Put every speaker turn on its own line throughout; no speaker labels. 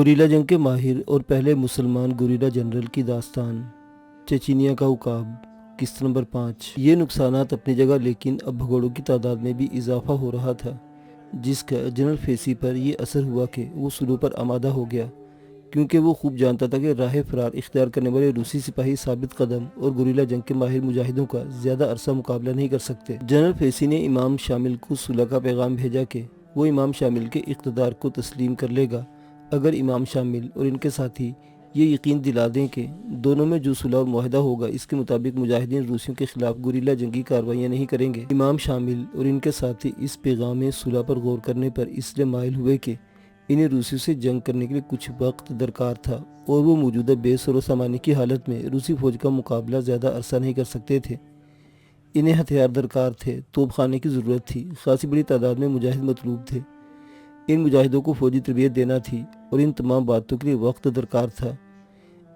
Guerrilla जंग के माहिर और पहले मुसलमान गुरिल्ला जनरल की दास्तान। चेचनिया का उकाब। किस्त नंबर 5। ये नुकसानात अपनी जगह, लेकिन अब भगोड़ों की तादाद में भी इजाफा हो रहा था, जिसका जनरल फेसी पर यह असर हुआ कि वो सुलह पर आमादा हो गया, क्योंकि वो खूब जानता था कि राह फरार इख्तियार करने वाले रूसी सिपाही साबित कदम और गुरिल्ला जंग के माहिर मुजाहिदों का ज़्यादा अरसा मुकाबला नहीं कर सकते। जनरल फेसी ने इमाम शामिल को सुलह का पैगाम भेजा कि वो इमाम शामिल के इक़्तिदार को तस्लीम कर लेगा अगर इमाम शामिल और इनके साथी ये यकीन दिला दें कि दोनों में जो सुलह और मुआहदा होगा इसके मुताबिक मुजाहिदीन रूसियों के खिलाफ गुरिल्ला जंगी कार्रवाइयाँ नहीं करेंगे। इमाम शामिल और इनके साथी इस पैगाम सुलह पर गौर करने पर इसलिए माइल हुए कि इन्हें रूसियों से जंग करने के लिए कुछ वक्त दरकार था और वो मौजूदा बेसरो सामानी की हालत में रूसी फौज का मुकाबला ज़्यादा अरसा नहीं कर सकते थे। इन्हें हथियार दरकार थे, तोपखाने की ज़रूरत थी, खासी बड़ी तादाद में मुजाहिद मतलूब थे, इन मुजाहिदों को फौजी तरबियत देना थी और इन तमाम बातों के लिए वक्त दरकार था।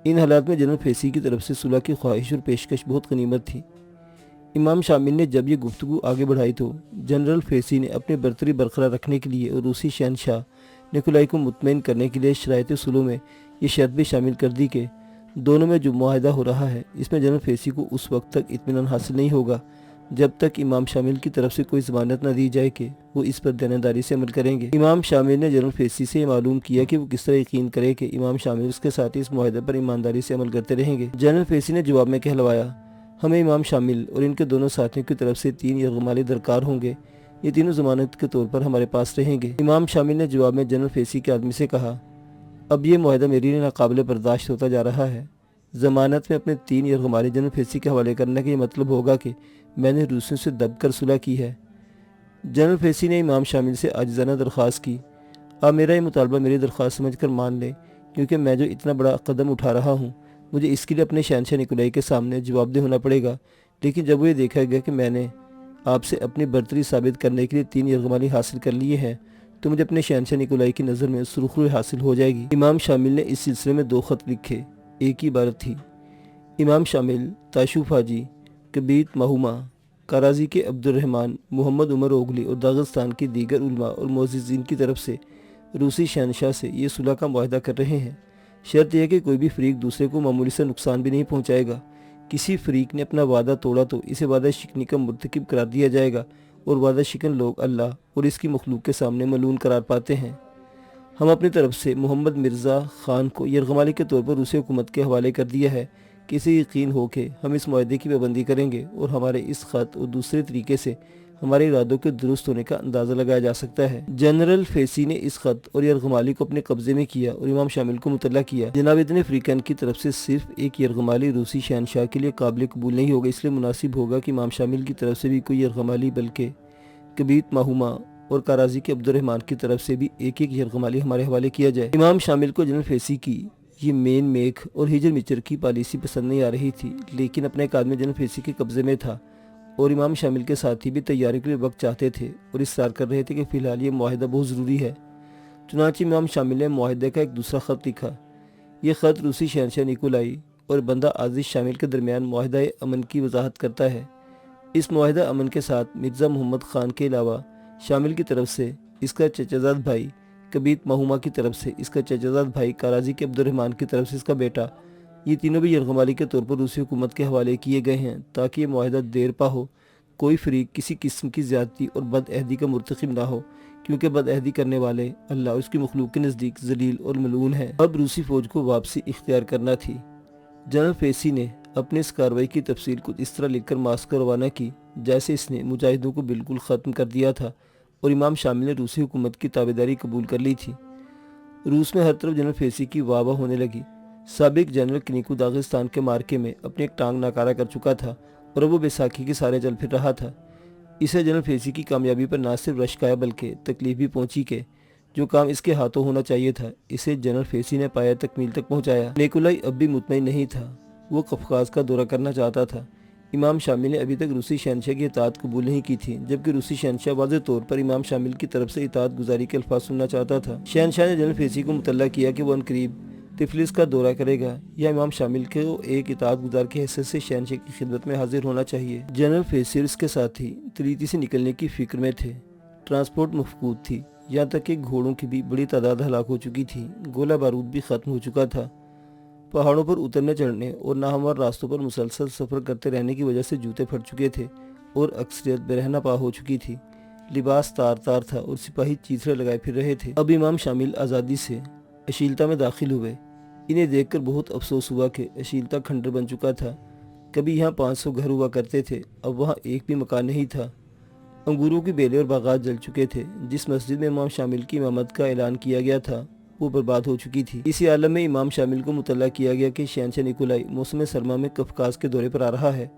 इन हालात में जनरल फेसी की तरफ से सुलह की ख्वाहिश और पेशकश बहुत गनीमत थी। इमाम शामिल ने जब ये गुफ्तगू आगे बढ़ाई तो जनरल फेसी ने अपनी बरतरी बरकरार रखने के लिए और रूसी शहनशाह निकोलाई को मुतमईन करने के लिए शराइत सुलह में ये शर्त भी शामिल कर दी कि दोनों में जो मुआहदा हो रहा है इसमें जनरल फेसी को उस वक्त तक इत्मीनान हासिल नहीं होगा जब तक इमाम शामिल की तरफ से कोई ज़मानत न दी जाए कि वो इस पर देनदारी से अमल करेंगे। इमाम शामिल ने जनरल फेसी से मालूम किया कि वो किस तरह यकीन करे कि इमाम शामिल उसके साथ इस मुआहदे पर ईमानदारी से अमल करते रहेंगे। जनरल फेसी ने जवाब में कहलवाया, हमें इमाम शामिल और इनके दोनों साथियों की तरफ से 3 यरगमाली दरकार होंगे, ये तीनों ज़मानत के तौर पर हमारे पास रहेंगे। इमाम शामिल ने जवाब में जनरल फेसी के आदमी से कहा, अब ये मुआहदा मेरे लिए नाकाबिल बर्दाश्त होता जा रहा है। ज़मानत में अपने 3 यरगमाली जनरल फेसी के हवाले करने का ये मतलब होगा कि मैंने रूसियों से दबकर सुलह की है। जनरल फेसी ने इमाम शामिल से आजिज़ाना दरख्वास्त की, आप मेरा ये मुतालबा मेरी दरख्वास्त समझकर मान लें, क्योंकि मैं जो इतना बड़ा कदम उठा रहा हूँ मुझे इसके लिए अपने शहनशाह निकोलाई के सामने जवाबदेह होना पड़ेगा। लेकिन जब वो ये देखा गया कि मैंने आपसे अपनी बरतरी साबित करने के लिए 3 यरगमाली हासिल कर लिए हैं तो मुझे अपने शहनशाह निकोलाई की नज़र में सुरखरुई हासिल हो जाएगी। इमाम शामिल ने इस सिलसिले में 2 खत लिखे। एक ही इबारत थी, इमाम शामिल ताशुफ हाजी कबीत माहूमा कराजी के अब्दुर्रहमान मोहम्मद उमर ओगली और दागिस्तान के दीगर उलमा और मोअज़्ज़िज़ीन की तरफ से रूसी शहनशाह से ये सुलह का मुआहदा कर रहे हैं। शर्त यह है कि कोई भी फरीक दूसरे को मामूली सा नुकसान भी नहीं पहुँचाएगा। किसी फरीक ने अपना वादा तोड़ा तो इसे वादा शिकनी का मुर्तकिब करार दिया जाएगा और वादा शिकन लोग अल्लाह और इसकी मखलूक के सामने मलून करार पाते हैं। हम अपनी तरफ से मोहम्मद मिर्ज़ा ख़ान को यरगमाली के तौर पर रूसी हुकूमत के हवाले कर दिया है कि इसे यकीन हो कि हम इस मुआहदे की पाबंदी करेंगे और हमारे इस ख़त और दूसरे तरीके से हमारे इरादों के दुरुस्त होने का अंदाज़ा लगाया जा सकता है। जनरल फेसी ने इस ख़त और यरगमाली को अपने कब्ज़े में किया और इमाम शामिल को मुतल्ला किया। जनाब इब्न अफ्रीकन की तरफ से सिर्फ एक यरगमाली रूसी शहनशाह के लिए काबिल कबूल नहीं होगा, इसलिए मुनासिब होगा कि इमाम शामिल की तरफ से भी कोई यरगमाली बल्कि कबीत माहूमा और कराजी के अब्दुर्रहमान की तरफ से भी एक एक यरगमाली हमारे हवाले किया जाए। इमाम शामिल को जनरल फेसी की ये मेन मेख और हिजर मिचर की पॉलिसी पसंद नहीं आ रही थी, लेकिन अपने एक आदमी जनरल फेसी के कब्जे में था और इमाम शामिल के साथी भी तैयारी के लिए वक्त चाहते थे और इस्रार कर रहे थे कि फ़िलहाल ये मुआहदा बहुत ज़रूरी है। चुनांचे इमाम शामिल ने मुआहदे का एक दूसरा ख़त लिखा। यह ख़त रूसी शहनशाह निकोलाई और बंदा आज़िज़ शामिल के दरमियान मुआहदा अमन की वजाहत करता है। इस मुआहदा अमन के साथ मिर्ज़ा मोहम्मद ख़ान के अलावा शामिल की तरफ से इसका चचाजाद भाई कबीत माहूमा की तरफ से इसका चचाजाद भाई कराजी के अब्दुर्रहमान की तरफ से इसका बेटा, ये तीनों भी यरगमाली के तौर पर रूसी हुकूमत के हवाले किए गए हैं ताकि ये मुआहदा देर पा हो, कोई फरीक किसी किस्म की ज़्यादती और बदअहदी का मुर्तकिब ना हो, क्योंकि बदअहदी करने वाले अल्लाह और उसकी मखलूक के नज़दीक जलील और मलून है। अब रूसी फ़ौज को वापसी इख्तियार करना थी। जनरल फेसी ने अपने इस कार्रवाई की तफसील कुछ इस तरह लिखकर मास्को रवाना की जैसे इसने मुजाहिदों को बिल्कुल ख़त्म कर दिया था और इमाम शामिल ने रूसी हुकूमत की ताबेदारी कबूल कर ली थी। रूस में हर तरफ जनरल फेसी की वाह वाह होने लगी। साबिक जनरल किनिकू दागिस्तान के मार्के में अपनी एक टांग नाकारा कर चुका था और अब वो बैसाखी के सारे चल फिर रहा था। इसे जनरल फेसी की कामयाबी पर ना सिर्फ रश्क आया बल्कि तकलीफ भी पहुंची कि जो काम इसके हाथों होना चाहिए था इसे जनरल फेसी ने पाया तकमील तक पहुंचाया। निकोलाई अब भी मुतमईन नहीं था, वो कफकाज का दौरा करना चाहता था। इमाम शामिल ने अभी तक रूसी शहनशाह की इताअत कबूल नहीं की थी, जबकि रूसी शहनशाह वाज़ेह तौर पर इमाम शामिल की तरफ से इताअत गुजारी के अल्फाज सुनना चाहता था। शहनशाह ने जनरल फेसी को मुतल्ला किया कि वो अनकरीब तिफलिस का दौरा करेगा या इमाम शामिल को एक इताअत गुजार की हैसियत से शहनशाह की खिदमत में हाजिर होना चाहिए। जनरल फेसी और इसके साथी तरीती से निकलने की फिक्र में थे। ट्रांसपोर्ट मफकूद थी, यहाँ तक कि घोड़ों की भी बड़ी तादाद हलाक हो चुकी थी। गोला बारूद भी खत्म हो चुका था। पहाड़ों पर उतरने चढ़ने और नाहमवार रास्तों पर मुसलसल सफ़र करते रहने की वजह से जूते फट चुके थे और अक्सरियत बेरहना पा हो चुकी थी। लिबास तार तार था और सिपाही चीथड़े लगाए फिर रहे थे। अब इमाम शामिल आज़ादी से अशीलता में दाखिल हुए। इन्हें देखकर बहुत अफसोस हुआ कि अशीलता खंडर बन चुका था। कभी यहाँ 500 घर हुआ करते थे, अब वहाँ एक भी मकान नहीं था। अंगूरों की बेलें और बागात जल चुके थे। जिस मस्जिद में इमाम शामिल की इमामत का ऐलान किया गया था वो बर्बाद हो चुकी थी। इसी आलम में इमाम शामिल को मुतल्ला किया गया कि शहंशाह निकोलाई मौसम सरमा में कफकाज के दौरे पर आ रहा है।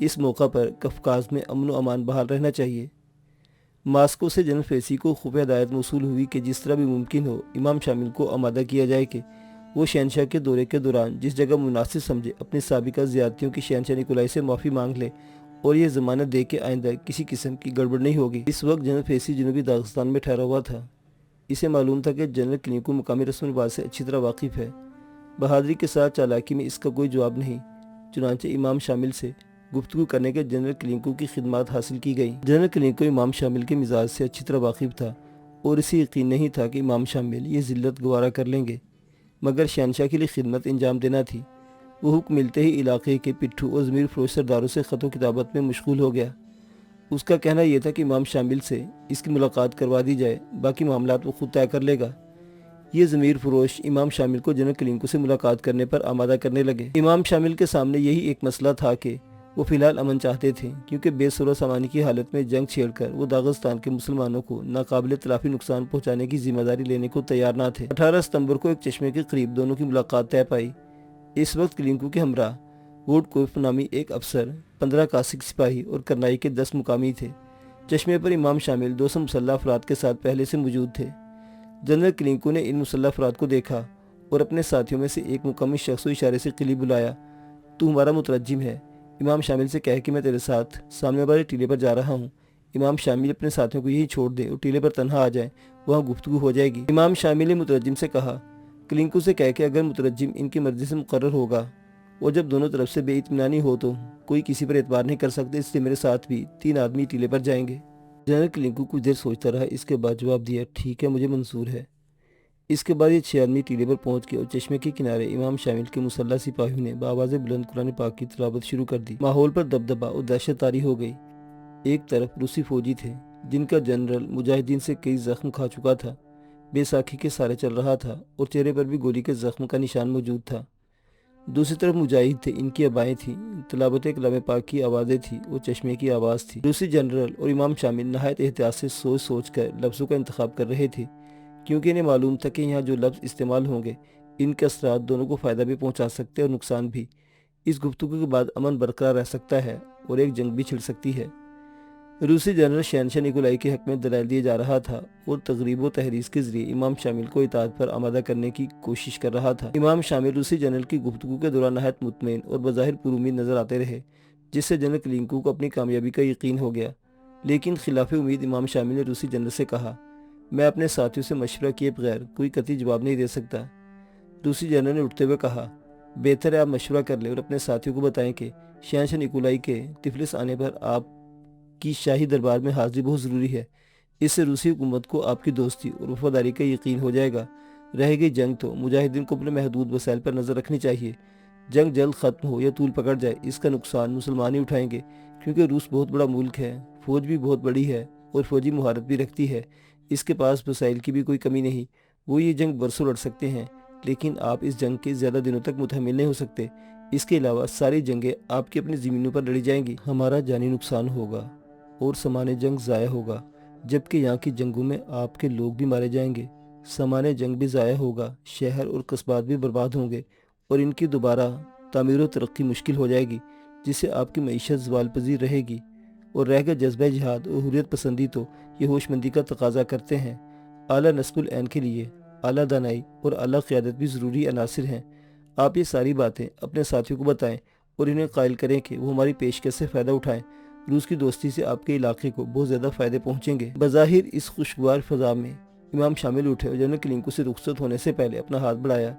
इस मौका पर कफकाज में अमन व अमान बहाल रहना चाहिए। मास्को से जनरल फेसी को खुफिया हदायत मौसूल हुई कि जिस तरह भी मुमकिन हो इमाम शामिल को आमादा किया जाए कि वो शहंशाह के दौरे के दौरान जिस जगह मुनासिब समझे अपने साबिका ज़्यादतियों की शहंशाह निकोलाई से माफ़ी मांग ले और ये ज़मानत दे के आइंदा किसी किस्म की गड़बड़ नहीं होगी। इस वक्त जनरल फेसी जनूबी दागिस्तान में ठहरा हुआ था। इसे मालूम था कि जनरल क्लिंको मुकामी रस्म रिवाज से अच्छी तरह वाकिफ़ है। बहादुरी के साथ चालाकी में इसका कोई जवाब नहीं। चुनांचे इमाम शामिल से गुफ्तगू करने के जनरल क्लिंको की खिदमत हासिल की गई। जनरल क्लिंको इमाम शामिल के मिजाज से अच्छी तरह वाकिफ़ था और इसे यकीन नहीं था कि इमाम शामिल ये ज़िल्लत गवारा कर लेंगे, मगर शहंशाह के लिए खिदमत इंजाम देना थी। वो हुक्म मिलते ही इलाके के पिट्ठू और ज़मीर फरोश सरदारों से ख़त व किताबत में मशगूल हो गया। उसका कहना यह था कि इमाम शामिल से इसकी मुलाकात करवा दी जाए, बाकी मामलात वो खुद तय कर लेगा। ये ज़मीर फरोश इमाम शामिल को जनरल क्लिंको से मुलाकात करने पर आमादा करने लगे। इमाम शामिल के सामने यही एक मसला था कि वो फ़िलहाल अमन चाहते थे, क्योंकि बेसुरो सामानी की हालत में जंग छेड़कर वो दागिस्तान के मुसलमानों को नाकाबिल तलाफी नुकसान पहुँचाने की जिम्मेदारी लेने को तैयार न थे। 18 सितंबर को एक चश्मे के करीब दोनों की मुलाकात तय पाई। इस वक्त क्लिंको के हमरा वुडकोफ नामी एक अफसर, 15 कासिक सिपाही और करनाई के 10 मुकामी थे। चश्मे पर इमाम शामिल 200 मुसल्लह अफराद के साथ पहले से मौजूद थे। जनरल क्लिंको ने इन मुसल्लह अफराद को देखा और अपने साथियों में से एक मुकम्मल शख्स को इशारे से किली बुलाया। तू हमारा मुतरज्जिम है, इमाम शामिल से कह कि मैं तेरे साथ सामने वाले टीले पर जा रहा हूँ। इमाम शामिल अपने साथियों को यही छोड़ दे और टीले पर तन्हा आ जाए, वहाँ गुफ्तगू हो जाएगी। इमाम शामिल ने मुतरज्जिम से कहा, क्लिंको से कह के अगर मुतरज्जिम इनकी मर्जी से मुकर्रर होगा और जब दोनों तरफ से बेइत्मीनानी हो तो कोई किसी पर एतबार नहीं कर सकते, इसलिए मेरे साथ भी 3 आदमी टीले पर जाएंगे। जनरल क्लिंको कुछ देर सोचता रहा, इसके बाद जवाब दिया, ठीक है, मुझे मंजूर है। इसके बाद ये 6 आदमी टीले पर पहुंच गए और चश्मे के किनारे इमाम शामिल के मुसल्लह सिपाहियों ने बावाज़ बुलंद कुरान पाक की तिलावत शुरू कर दी। माहौल पर दबदबा और दहशत तारी हो गई। एक तरफ रूसी फौजी थे जिनका जनरल मुजाहिदीन से कई जख्म खा चुका था, बेसाखी के सारे चल रहा था और चेहरे पर भी गोली के जख्म का निशान मौजूद था। दूसरी तरफ मुजाहिद थे, इनकी अबाएँ थीं, तिलावत कलाम पाक की आवाज़ें थीं और चश्मे की आवाज़ थी। रूसी जनरल और इमाम शामिल नहायत एहतियात से सोच सोच कर लफ्ज़ों का इंतखाब कर रहे थे, क्योंकि इन्हें मालूम था कि यहाँ जो लफ्ज़ इस्तेमाल होंगे इनके असरात दोनों को फ़ायदा भी पहुँचा सकते हैं और नुकसान भी। इस गुफ्तगू के बाद अमन बरकरार रह सकता है और एक जंग भी छिड़ सकती है। रूसी जनरल शहंशाह निकोलाई के हक में दलाइल दिए जा रहा था और तकरीब व तहरीस के जरिए इमाम शामिल को इताअत पर आमादा करने की कोशिश कर रहा था। इमाम शामिल रूसी जनरल की गुफ्तगू के दौरान नहायत मुतमईन और बज़ाहिर पुरुमीद नजर आते रहे, जिससे जनरल क्लिंको को अपनी कामयाबी का यकीन हो गया। लेकिन खिलाफ उम्मीद इमाम शामिल ने रूसी जनरल से कहा, मैं अपने साथियों से मशवरा किए बगैर कोई कतई जवाब नहीं दे सकता। रूसी जनरल ने उठते हुए कहा, बेहतर है आप मशवरा कर ले और अपने साथियों को बताएं कि शहंशाह निकोलाई के तिफलिस आने पर आप की शाही दरबार में हाजिरी बहुत ज़रूरी है। इससे रूसी हुकूमत को आपकी दोस्ती और वफादारी का यकीन हो जाएगा। रह गई जंग तो मुजाहिदीन को अपने महदूद वसाइल पर नज़र रखनी चाहिए। जंग जल्द ख़त्म हो या तूल पकड़ जाए, इसका नुकसान मुसलमान ही उठाएंगे, क्योंकि रूस बहुत बड़ा मुल्क है, फ़ौज भी बहुत बड़ी है और फ़ौजी महारत भी रखती है। इसके पास वसाइल की भी कोई कमी नहीं। वो ये जंग बरसों लड़ सकते हैं, लेकिन आप इस जंग के ज़्यादा दिनों तक मुतहम्मिल नहीं हो सकते। इसके अलावा सारी जंगें आपकी अपनी ज़मीनों पर लड़ी जाएंगी। हमारा जानी नुकसान होगा और सामान जंग ज़ाया होगा, जबकि यहाँ की जंगों में आपके लोग भी मारे जाएंगे। सामान जंग भी ज़ाया होगा, शहर और कस्बात भी बर्बाद होंगे और इनकी दोबारा तामीर व तरक्की मुश्किल हो जाएगी, जिससे आपकी मईशत ज़वाल पजीर रहेगी। और रह गया जज्बा जिहाद और हुर्रियत पसंदी, तो ये होशमंदी का तकाजा करते हैं। आला नस्कुल ऐन के लिए आला दानाई और आला क़यादत भी ज़रूरी अनासिर हैं। आप ये सारी बातें अपने साथियों को बताएं और इन्हें कायल करें कि वो हमारी पेशकश से फ़ायदा उठाएं। रूस की दोस्ती से आपके इलाके को बहुत ज़्यादा फ़ायदे पहुँचेंगे। बज़ाहिर इस खुशगवार फ़ज़ा में इमाम शामिल उठे और जनरल क्लिंको से रुखसत होने से पहले अपना हाथ बढ़ाया।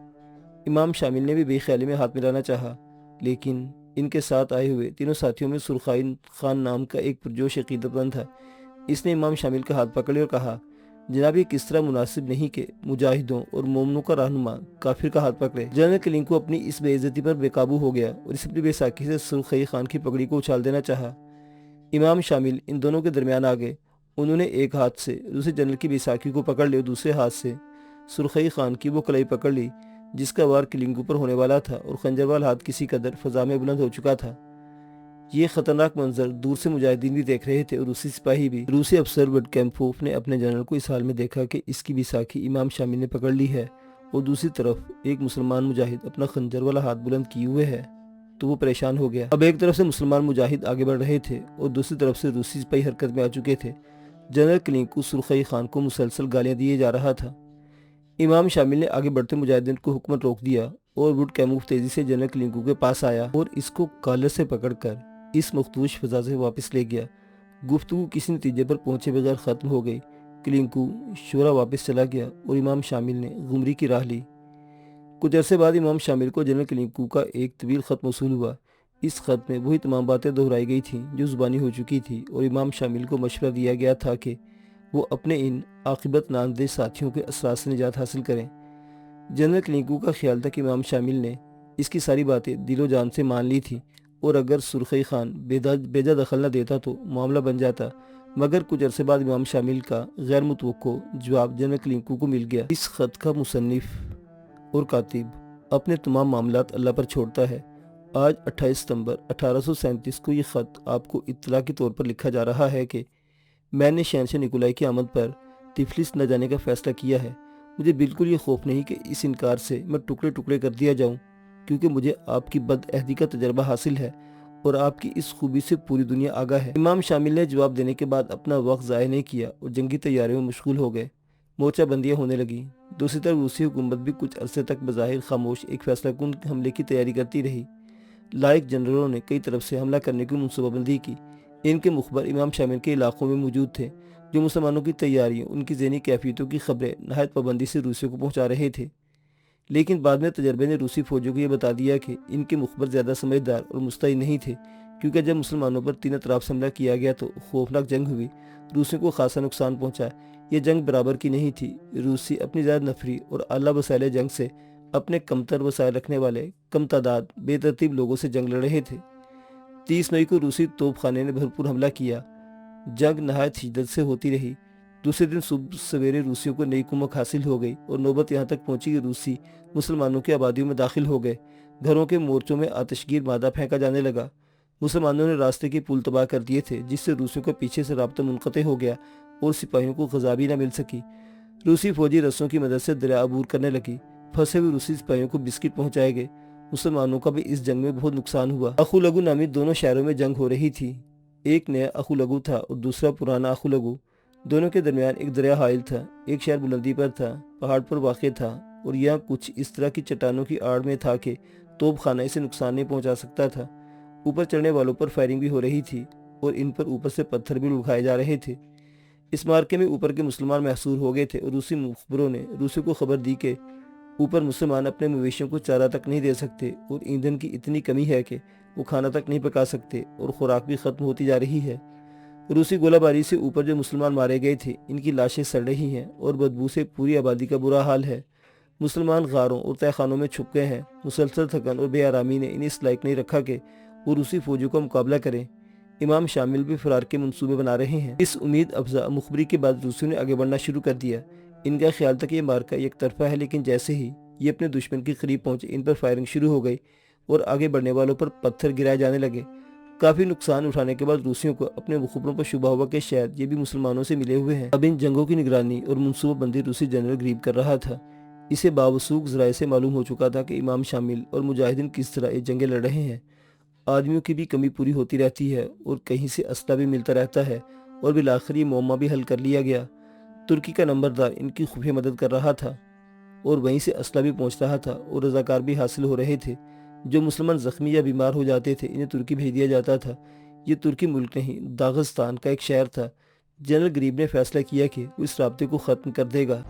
इमाम शामिल ने भी बेख्याली में हाथ मिलाना चाहा, लेकिन इनके साथ आए हुए तीनों साथियों में सुरखाइन खान नाम का एक पुरजोश अकीदतमंद था। इसने इमाम शामिल का हाथ पकड़ लिया और कहा, जनाब, ये किस तरह मुनासिब नहीं कि मुजाहिदों और मोमनों का रहनुमा काफिर का हाथ पकड़े। जनरल कलिंको अपनी इस बेइज्जती पर बेकाबू हो गया और इस अपनी बेसाखी से सुरखई खान की पगड़ी को उछाल देना चाहा। इमाम शामिल इन दोनों के दरमियान आ गए। उन्होंने एक हाथ से दूसरे जनरल की बैसाखी को पकड़ लिया और दूसरे हाथ से सुरखई खान की वो कलाई पकड़ ली जिसका वार कलिंगू पर होने वाला था और खंजरवाल हाथ किसी कदर फजा में बुलंद हो चुका था। ये खतरनाक मंजर दूर से मुजाहिदीन भी देख रहे थे और रूसी सिपाही भी। रूसी अफसर बडकैम्पोव ने अपने जनरल को इस हाल में देखा कि इसकी बैसाखी इमाम शामिल ने पकड़ ली है और दूसरी तरफ एक मुसलमान मुजाहिद अपना खंजर वाला हाथ बुलंद किए हुए है, तो वो परेशान हो गया। अब एक तरफ से मुसलमान मुजाहिद आगे बढ़ रहे थे और दूसरी तरफ से रूसी सिपाही हरकत में आ चुके थे। जनरल कलिंको सुरखई खान को मुसलसल गालियां दिए जा रहा था। इमाम शामिल ने आगे बढ़ते मुजाहिदीन को हुक्मत रोक दिया और बडकैम्पोव तेजी से जनरल कलिंको के पास आया और इसको कॉलर से पकड़कर इस मखदूश फजा से वापस ले गया। गुफ्तगू किसी नतीजे पर पहुंचे बगैर खत्म हो गई। कलिंको शोरा वापस चला गया और इमाम शामिल ने गुमरी की राह ली। कुछ अरसे बाद इमाम शामिल को जनरल कलिंको का एक तवील खत मौसूल हुआ। इस खत में वही तमाम बातें दोहराई गई थीं जो जुबानी हो चुकी थी और इमाम शामिल को मशवरा दिया गया था कि वो अपने इन आखिबत नामदेह साथियों के असरार से निजात हासिल करें। जनरल कलिंको का ख्याल था कि इमाम शामिल ने इसकी सारी बातें दिलो जान से मान ली थी और अगर सुरखई खान बेजा दखल न देता तो मामला बन जाता, मगर कुछ अरसे बाद इमाम शामिल का गैर मुतवक्को जवाब जनरल कलिंको को मिल गया। इस खत का मुसन्निफ और कातिब अपने तमाम मामलात अल्लाह पर छोड़ता है। आज 28 सितंबर 1837 को ये खत आपको इत्तला के तौर पर लिखा जा रहा है कि मैंने शहंशाह निकोलाई की आमद पर तिफलिस न जाने का फैसला किया है। मुझे बिल्कुल ये खौफ नहीं कि इस इनकार से मैं टुकड़े टुकड़े कर दिया जाऊं, क्योंकि मुझे आपकी बदअहदी का तजर्बा हासिल है और आपकी इस खूबी से पूरी दुनिया आगाह है। इमाम शामिल ने जवाब देने के बाद अपना वक्त ज़ाया नहीं किया और जंगी तैयारियों में मशगूल हो गए। मोर्चाबंदियाँ होने लगी। दूसरी तरफ रूसी हुकूमत भी कुछ अरसे तक बज़ाहिर खामोश एक फैसलाकुन हमले की तैयारी करती रही। लायक जनरलों ने कई तरफ से हमला करने की मनसूबाबंदी की। इनके मुखबर इमाम शामिल के इलाकों में मौजूद थे जो मुसलमानों की तैयारियों, उनकी ज़हनी कैफियतों की खबरें नहायत पाबंदी से रूसियों को पहुँचा रहे थे। लेकिन बाद में तजर्बे ने रूसी फौजों को यह बता दिया कि इनके मुखबर ज़्यादा समझदार और मुस्तैद नहीं थे, क्योंकि जब मुसलमानों पर तीनों तरफ से हमला किया गया तो खौफनाक जंग हुई। रूसियों को खासा नुकसान पहुंचा। यह जंग बराबर की नहीं थी। रूसी अपनी ज़्यादा नफरी और आला वसाइल जंग से अपने कमतर वसाइल रखने वाले कम तादाद बेतरतीब लोगों से जंग लड़ रहे थे। 30 मई को रूसी तोपखाने ने भरपूर हमला किया। जंग नहायत शिद्दत से होती रही। दूसरे दिन सुबह सवेरे रूसियों को नई कुमक हासिल हो गई और नौबत यहाँ तक पहुंची कि रूसी मुसलमानों की आबादियों में दाखिल हो गए। घरों के मोर्चों में आतिशगीर मादा फेंका जाने लगा। मुसलमानों ने रास्ते के पुल तबाह कर दिए थे, जिससे रूसियों का पीछे से राब्ता मुनक़ते हो गया और सिपाहियों को ग़ज़ा भी न मिल सकी। रूसी फौजी रस्सों की मदद से दरिया अबूर करने लगी। फंसे हुए रूसी सिपाहियों को बिस्किट पहुंचाए गए। मुसलमानों का भी इस जंग में बहुत नुकसान हुआ। अखुलगू नामी दोनों शहरों में जंग हो रही थी। एक नया अखुलगू था और दूसरा पुराना अखुलगू। दोनों के दरमियान एक दरिया हाइल था। एक शहर बुलंदी पर था, पहाड़ पर वाक़ था और यह कुछ इस तरह की चट्टानों की आड़ में था कि तोपखाना इसे नुकसान नहीं पहुंचा सकता था। ऊपर चढ़ने वालों पर फायरिंग भी हो रही थी और इन पर ऊपर से पत्थर भी उठाए जा रहे थे। इस मार्के में ऊपर के मुसलमान महसूर हो गए थे और रूसी मुखबरों ने रूसियों को खबर दी कि ऊपर मुसलमान अपने मवेशियों को चारा तक नहीं दे सकते और ईंधन की इतनी कमी है कि वो खाना तक नहीं पका सकते और खुराक भी ख़त्म होती जा रही है। रूसी गोलाबारी से ऊपर जो मुसलमान मारे गए थे, इनकी लाशें सड़ रही हैं और बदबू से पूरी आबादी का बुरा हाल है। मुसलमान गारों और तहखानों में छुप गए हैं। मुसलसल थकन और बेआरामी ने इन्हें इस लायक नहीं रखा कि वो रूसी फौजों का मुकाबला करें। इमाम शामिल भी फरार के मंसूबे बना रहे हैं। इस उम्मीद अफजा मुखबरी के बाद रूसियों ने आगे बढ़ना शुरू कर दिया। इनका ख्याल था कि ये मार्का एक तरफा है, लेकिन जैसे ही ये अपने दुश्मन के करीब पहुंचे, इन पर फायरिंग शुरू हो गई और आगे बढ़ने वालों पर पत्थर गिराए जाने लगे। काफ़ी नुकसान उठाने के बाद रूसियों को अपने मुखबरों पर शुबा हुआ कि शायद ये भी मुसलमानों से मिले हुए हैं। अब इन जंगों की निगरानी और मनसूबाबंदी रूसी जनरल गरीब कर रहा था। इसे बावसूख ज़राए से मालूम हो चुका था कि इमाम शामिल और मुजाहिदीन किस तरह ये जंगें लड़ रहे हैं। आदमियों की भी कमी पूरी होती रहती है और कहीं से असला भी मिलता रहता है और बिलाखिर ये मुअम्मा भी हल कर लिया गया। तुर्की का नंबरदार इनकी खुफिया मदद कर रहा था और वहीं से असला भी पहुंच रहा था और रजाकार भी हासिल हो रहे थे। जो मुसलमान जख्मी या बीमार हो जाते थे, इन्हें तुर्की भेज दिया जाता था। ये तुर्की मुल्क नहीं, दागिस्तान का एक शहर था। जनरल गरीब ने फैसला किया कि वो इस राब्ते को ख़त्म कर देगा।